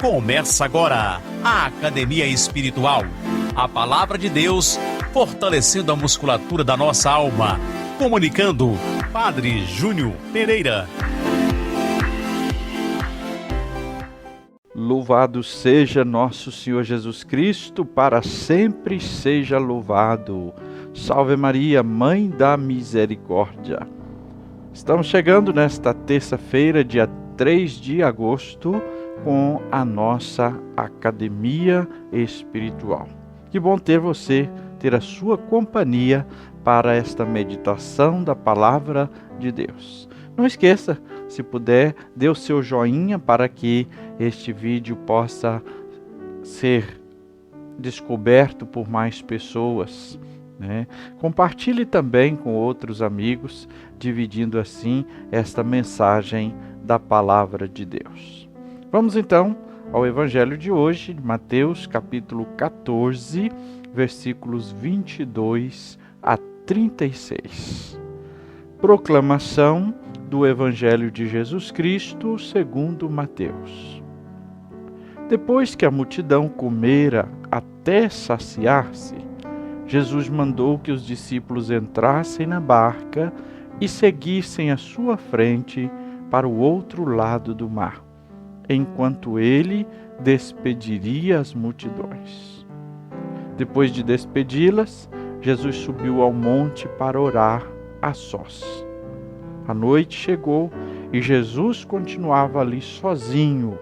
Começa agora a Academia Espiritual. A Palavra de Deus fortalecendo a musculatura da nossa alma. Comunicando, Padre Júnior Pereira. Louvado seja nosso Senhor Jesus Cristo, para sempre seja louvado. Salve Maria, Mãe da Misericórdia. Estamos chegando nesta terça-feira, dia 3 de agosto, com a nossa Academia Espiritual. Que bom ter você, ter a sua companhia para esta meditação da Palavra de Deus. Não esqueça, se puder, dê o seu joinha para que este vídeo possa ser descoberto por mais pessoas, né? Compartilhe também com outros amigos, dividindo assim esta mensagem da Palavra de Deus. Vamos então ao Evangelho de hoje, Mateus capítulo 14, versículos 22 a 36. Proclamação do Evangelho de Jesus Cristo segundo Mateus. Depois que a multidão comera até saciar-se, Jesus mandou que os discípulos entrassem na barca e seguissem à sua frente para o outro lado do mar, enquanto ele despediria as multidões. Depois de despedi-las, Jesus subiu ao monte para orar a sós. A noite chegou e Jesus continuava ali sozinho.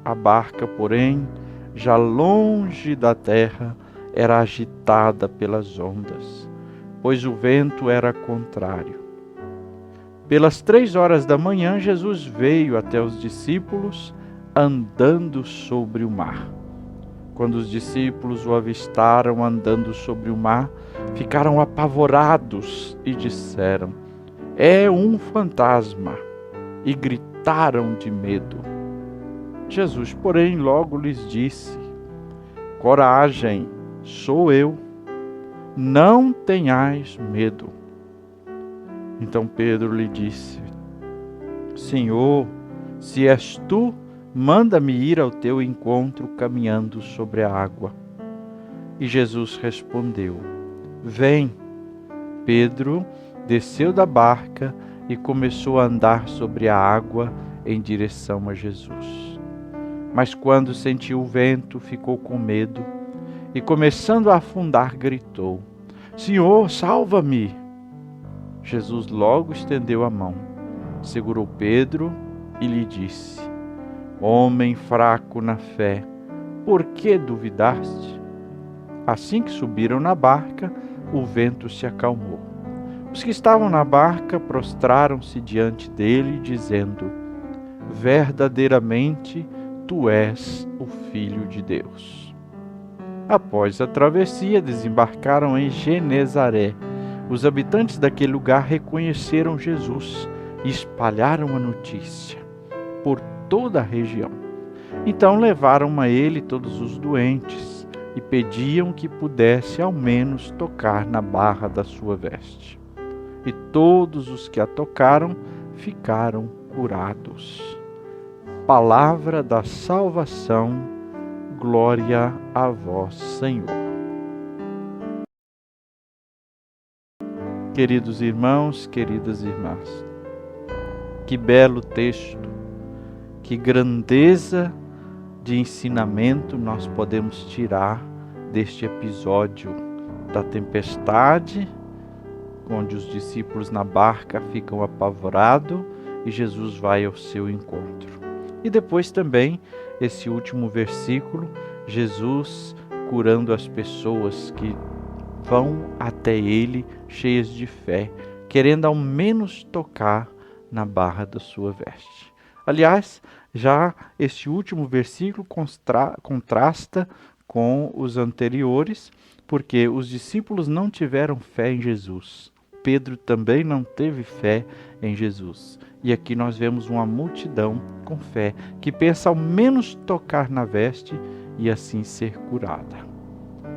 A barca, porém, já longe da terra, era agitada pelas ondas, pois o vento era contrário. Pelas 3 horas da manhã, Jesus veio até os discípulos andando sobre o mar. Quando os discípulos o avistaram andando sobre o mar, ficaram apavorados e disseram: "É um fantasma!" e gritaram de medo. Jesus, porém, logo lhes disse: "Coragem, sou eu, não tenhais medo." Então Pedro lhe disse: "Senhor, se és tu, manda-me ir ao teu encontro caminhando sobre a água." E Jesus respondeu: "Vem." Pedro desceu da barca e começou a andar sobre a água em direção a Jesus. Mas quando sentiu o vento, ficou com medo e, começando a afundar, gritou: "Senhor, salva-me!" Jesus logo estendeu a mão, segurou Pedro e lhe disse: "Homem fraco na fé, por que duvidaste?" Assim que subiram na barca, o vento se acalmou. Os que estavam na barca prostraram-se diante dele, dizendo: "Verdadeiramente, tu és o Filho de Deus." Após a travessia, desembarcaram em Genezaré. Os habitantes daquele lugar reconheceram Jesus e espalharam a notícia por toda a região. Então levaram a ele todos os doentes e pediam que pudesse ao menos tocar na barra da sua veste. E todos os que a tocaram ficaram curados. Palavra da salvação, glória a vós, Senhor. Queridos irmãos, queridas irmãs, que belo texto, que grandeza de ensinamento nós podemos tirar deste episódio da tempestade, onde os discípulos na barca ficam apavorados e Jesus vai ao seu encontro. E depois também, esse último versículo, Jesus curando as pessoas que vão até ele cheias de fé, querendo ao menos tocar na barra da sua veste. Aliás, já este último versículo contrasta com os anteriores, porque os discípulos não tiveram fé em Jesus. Pedro também não teve fé em Jesus. E aqui nós vemos uma multidão com fé, que pensa ao menos tocar na veste e assim ser curada.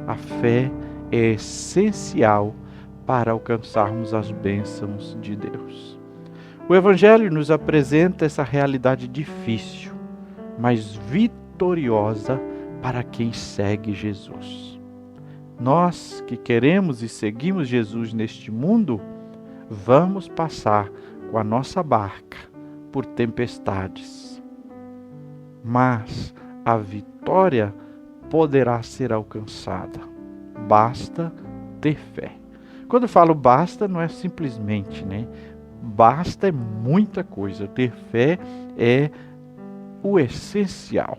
A fé é essencial para alcançarmos as bênçãos de Deus. O Evangelho nos apresenta essa realidade difícil mas vitoriosa para quem segue Jesus. Nós que queremos e seguimos Jesus neste mundo, vamos passar com a nossa barca por tempestades, mas a vitória poderá ser alcançada. Basta ter fé. Quando eu falo basta, não é simplesmente, né? Basta é muita coisa. Ter fé é o essencial.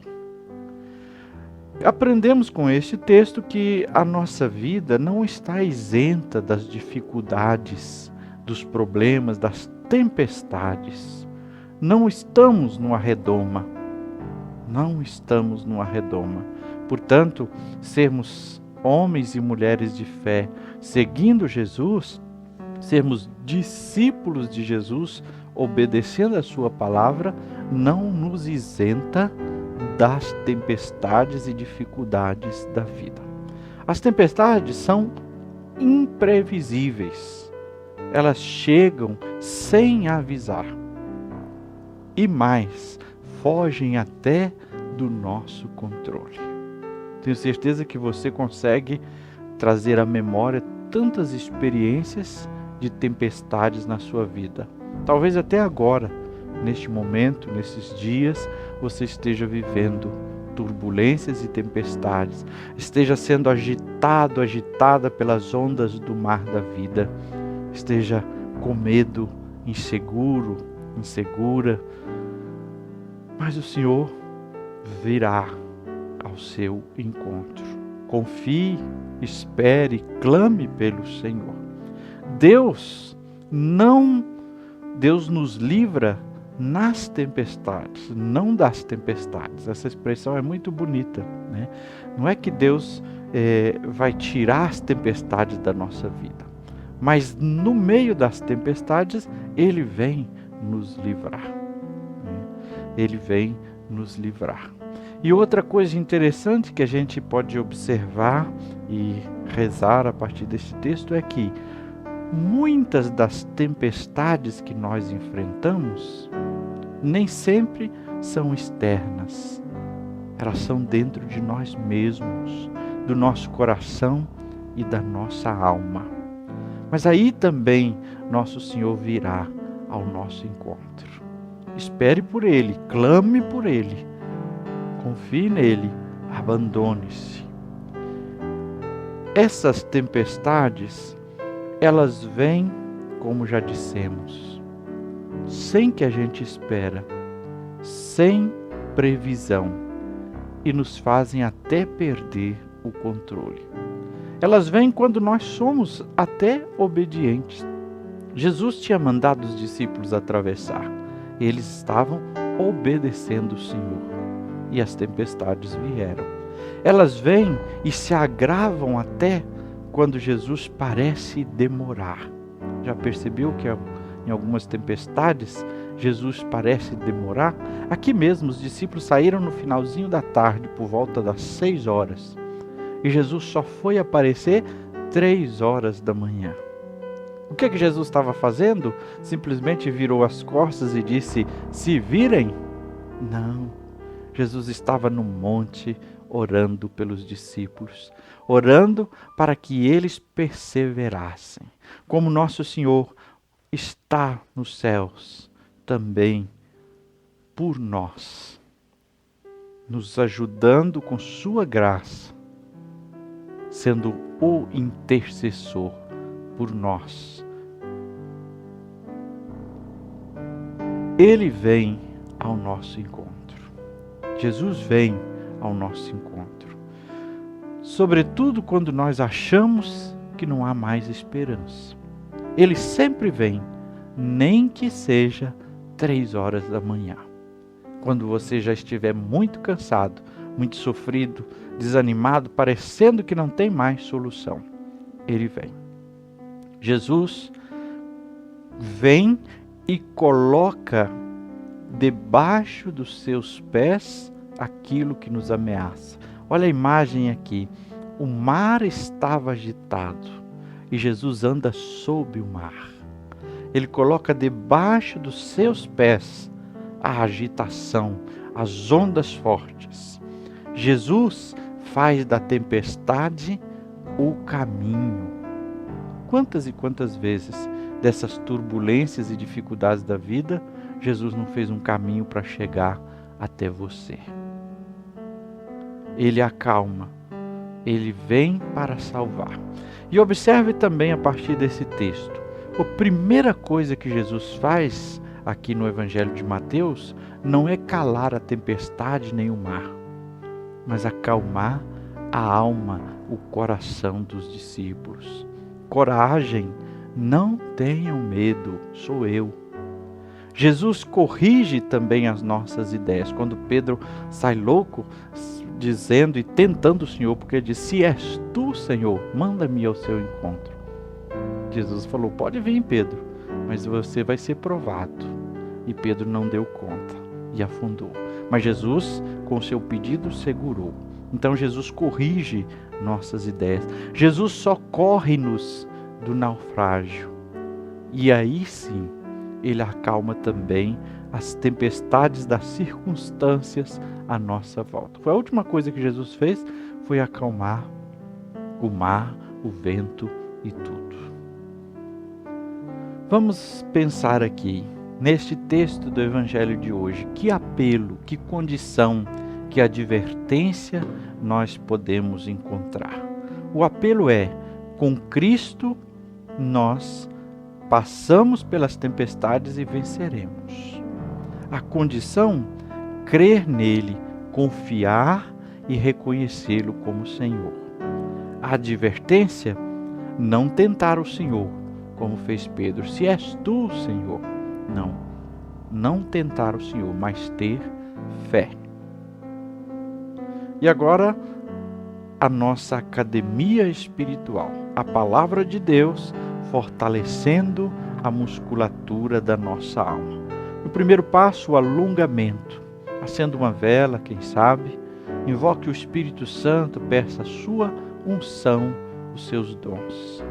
Aprendemos com este texto que a nossa vida não está isenta das dificuldades, dos problemas, das tempestades. Não estamos numa redoma. Não estamos numa redoma. Portanto, sermos homens e mulheres de fé, seguindo Jesus, sermos discípulos de Jesus, obedecendo a sua palavra, não nos isenta das tempestades e dificuldades da vida. As tempestades são imprevisíveis. Elas chegam sem avisar. E mais, fogem até do nosso controle. Tenho certeza que você consegue trazer à memória tantas experiências de tempestades na sua vida. Talvez até agora, neste momento, nesses dias, você esteja vivendo turbulências e tempestades, esteja sendo agitada pelas ondas do mar da vida, esteja com medo, inseguro, insegura, mas o Senhor virá ao seu encontro. Confie, espere, clame pelo Senhor. Deus nos livra nas tempestades, não das tempestades. Essa expressão é muito bonita, né? Não é que Deus vai tirar as tempestades da nossa vida, mas no meio das tempestades, Ele vem nos livrar. Né? Ele vem nos livrar. E outra coisa interessante que a gente pode observar e rezar a partir desse texto é que muitas das tempestades que nós enfrentamos nem sempre são externas. Elas são dentro de nós mesmos, do nosso coração e da nossa alma. Mas aí também nosso Senhor virá ao nosso encontro. Espere por Ele, clame por Ele, confie nele, abandone-se. Essas tempestades, elas vêm, como já dissemos, sem que a gente espera, sem previsão, e nos fazem até perder o controle. Elas vêm quando nós somos até obedientes. Jesus tinha mandado os discípulos atravessar. Eles estavam obedecendo o Senhor. E as tempestades vieram. Elas vêm e se agravam até quando Jesus parece demorar. Já percebeu que em algumas tempestades Jesus parece demorar? Aqui mesmo os discípulos saíram no finalzinho da tarde, por volta das 6 horas. E Jesus só foi aparecer 3 horas da manhã. O que Jesus estava fazendo? Simplesmente virou as costas e disse: "Se virem?" Não. Jesus estava no monte orando pelos discípulos, orando para que eles perseverassem. Como nosso Senhor está nos céus, também por nós, nos ajudando com sua graça, sendo o intercessor por nós. Ele vem ao nosso encontro. Jesus vem ao nosso encontro. Sobretudo quando nós achamos que não há mais esperança. Ele sempre vem, nem que seja 3 horas da manhã. Quando você já estiver muito cansado, muito sofrido, desanimado, parecendo que não tem mais solução, Ele vem. Jesus vem e coloca debaixo dos seus pés aquilo que nos ameaça. Olha a imagem aqui. O mar estava agitado e Jesus anda sob o mar. Ele coloca debaixo dos seus pés a agitação, as ondas fortes. Jesus faz da tempestade o caminho. Quantas e quantas vezes dessas turbulências e dificuldades da vida, Jesus não fez um caminho para chegar até você? Ele acalma, Ele vem para salvar. E observe também a partir desse texto, a primeira coisa que Jesus faz aqui no Evangelho de Mateus não é calar a tempestade nem o mar, mas acalmar a alma, o coração dos discípulos. Coragem, não tenham medo, sou eu. Jesus corrige também as nossas ideias. Quando Pedro sai louco, dizendo e tentando o Senhor, porque ele diz: se és tu, Senhor, manda-me ao seu encontro. Jesus falou: pode vir, Pedro, mas você vai ser provado. E Pedro não deu conta e afundou. Mas Jesus, com o seu pedido, segurou. Então Jesus corrige nossas ideias. Jesus socorre-nos do naufrágio. E aí sim, Ele acalma também as tempestades das circunstâncias à nossa volta. Foi a última coisa que Jesus fez, foi acalmar o mar, o vento e tudo. Vamos pensar aqui, neste texto do Evangelho de hoje, que apelo, que condição, que advertência nós podemos encontrar. O apelo é: com Cristo nós passamos pelas tempestades e venceremos. A condição, crer nele, confiar e reconhecê-lo como Senhor. A advertência, não tentar o Senhor, como fez Pedro: se és tu, Senhor. Não tentar o Senhor, mas ter fé. E agora, a nossa academia espiritual, a palavra de Deus fortalecendo a musculatura da nossa alma. No primeiro passo, o alongamento. Acenda uma vela, quem sabe, invoque o Espírito Santo, peça a sua unção, os seus dons.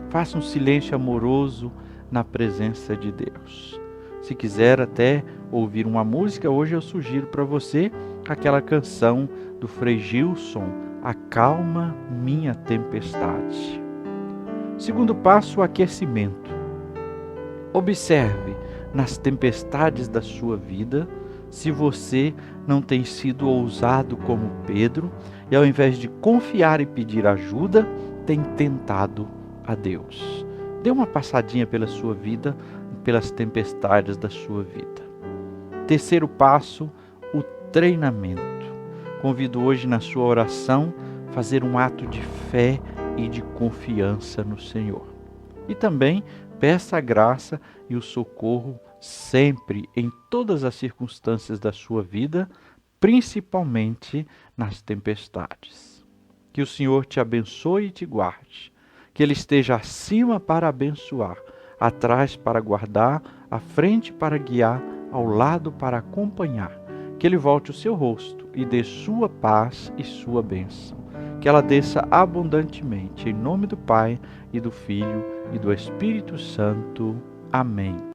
Faça um silêncio amoroso na presença de Deus. Se quiser até ouvir uma música, hoje eu sugiro para você aquela canção do Frei Gilson, Acalma Minha Tempestade. Segundo passo, o aquecimento. Observe nas tempestades da sua vida se você não tem sido ousado como Pedro e, ao invés de confiar e pedir ajuda, tem tentado a Deus. Dê uma passadinha pela sua vida, pelas tempestades da sua vida. Terceiro passo, o treinamento. Convido hoje na sua oração fazer um ato de fé e de confiança no Senhor. E também peça a graça e o socorro sempre, em todas as circunstâncias da sua vida, principalmente nas tempestades. Que o Senhor te abençoe e te guarde. Que Ele esteja acima para abençoar, atrás para guardar, à frente para guiar, ao lado para acompanhar. Que Ele volte o seu rosto e dê sua paz e sua bênção. Que ela desça abundantemente, em nome do Pai, e do Filho, e do Espírito Santo. Amém.